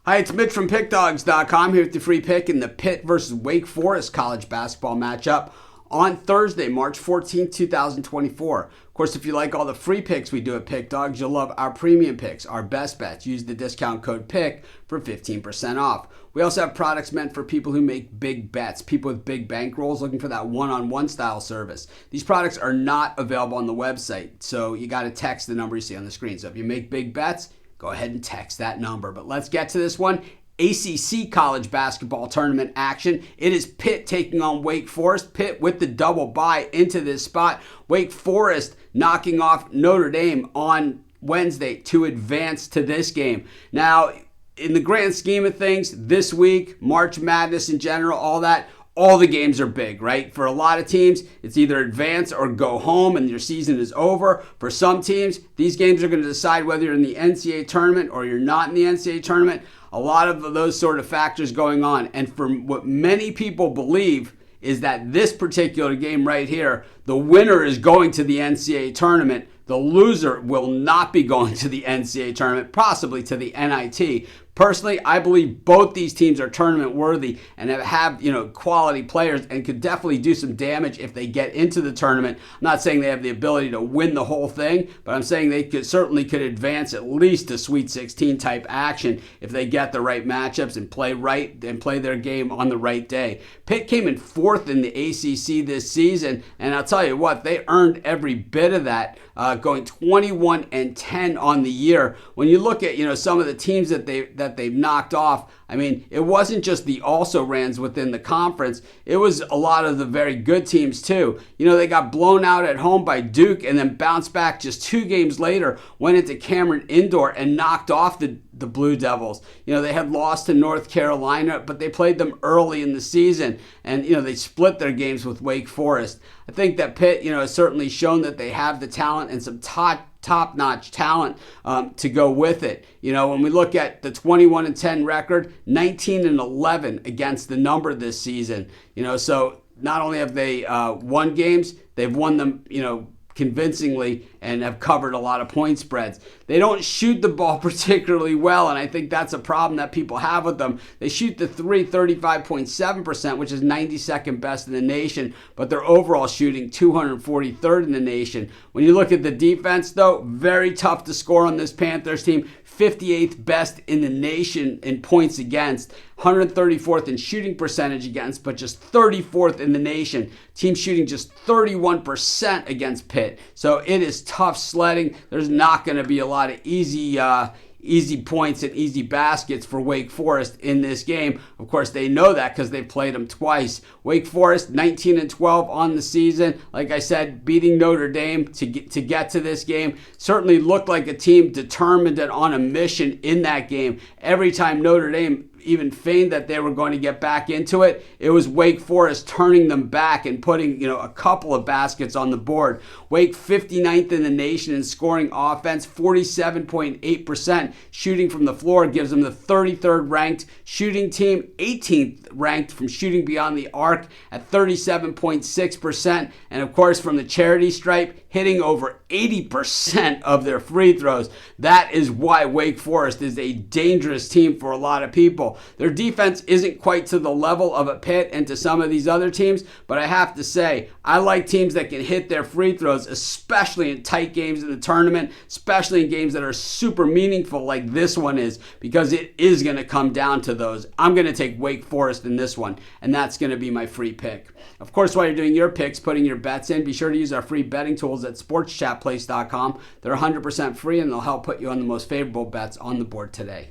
Hi, it's Mitch from Pickdawgz.com here with the free pick in the Pitt versus Wake Forest college basketball matchup on Thursday, March 14th, 2024. Of course, if you like all the free picks we do at Pickdawgz, you'll love our premium picks, our best bets. Use the discount code PICK for 15% off. We also have products meant for people who make big bets, people with big bankrolls looking for that one-on-one style service. These products are not available on the website, so you got to text the number you see on the screen. So if you make big bets, go ahead and text that number. But let's get to this one. ACC college basketball tournament action. It is Pitt taking on Wake Forest. Pitt with the double bye into this spot. Wake Forest knocking off Notre Dame on Wednesday to advance to this game. Now, in the grand scheme of things, this week, March Madness in general, all the games are big, right? For a lot of teams, it's either advance or go home and your season is over. For some teams, these games are going to decide whether you're in the NCAA tournament or you're not in the NCAA tournament. A lot of those sort of factors going on. And for what many people believe is that this particular game right here, the winner is going to the NCAA tournament. The loser will not be going to the NCAA tournament, possibly to the NIT. Personally, I believe both these teams are tournament worthy and have quality players and could definitely do some damage if they get into the tournament. I'm not saying they have the ability to win the whole thing, but I'm saying they certainly could advance at least to Sweet 16 type action if they get the right matchups and play right and play their game on the right day. Pitt came in fourth in the ACC this season, and I'll tell you what, they earned every bit of that, going 21-10 on the year. When you look at some of the teams that they've knocked off, I mean, it wasn't just the also-rans within the conference. It was a lot of the very good teams, too. They got blown out at home by Duke and then bounced back just 2 games later, went into Cameron Indoor and knocked off the Blue Devils. They had lost to North Carolina, but they played them early in the season, and they split their games with Wake Forest. I think that Pitt, has certainly shown that they have the talent and some top-notch talent to go with it. When we look at the 21-10 record, 19-11 against the number this season. So not only have they won games, they've won them, convincingly and have covered a lot of point spreads. They don't shoot the ball particularly well, and I think that's a problem that people have with them. They shoot the three 35.7%, which is 92nd best in the nation, but their overall shooting 243rd in the nation. When you look at the defense, though, very tough to score on this Panthers team. 58th best in the nation in points against, 134th in shooting percentage against, but just 34th in the nation. Team shooting just 31% against Pitt. So it is tough sledding. There's not going to be a lot of easy points and easy baskets for Wake Forest in this game. Of course, they know that because they've played them twice. Wake Forest 19-12 on the season. Like I said, beating Notre Dame to get to this game certainly looked like a team determined and on a mission in that game. Every time Notre Dame even feigned that they were going to get back into it, it was Wake Forest turning them back and putting a couple of baskets on the board. Wake 59th in the nation in scoring offense, 47.8% shooting from the floor, gives them the 33rd ranked shooting team, 18th ranked from shooting beyond the arc at 37.6%, and of course from the charity stripe, hitting over 80% of their free throws. That is why Wake Forest is a dangerous team for a lot of people. Their defense isn't quite to the level of a Pitt and to some of these other teams, but I have to say, I like teams that can hit their free throws, especially in tight games in the tournament, especially in games that are super meaningful like this one is, because it is going to come down to those. I'm going to take Wake Forest in this one, and that's going to be my free pick. Of course, while you're doing your picks, putting your bets in, be sure to use our free betting tools at sportschatplace.com. They're 100% free, and they'll help put you on the most favorable bets on the board today.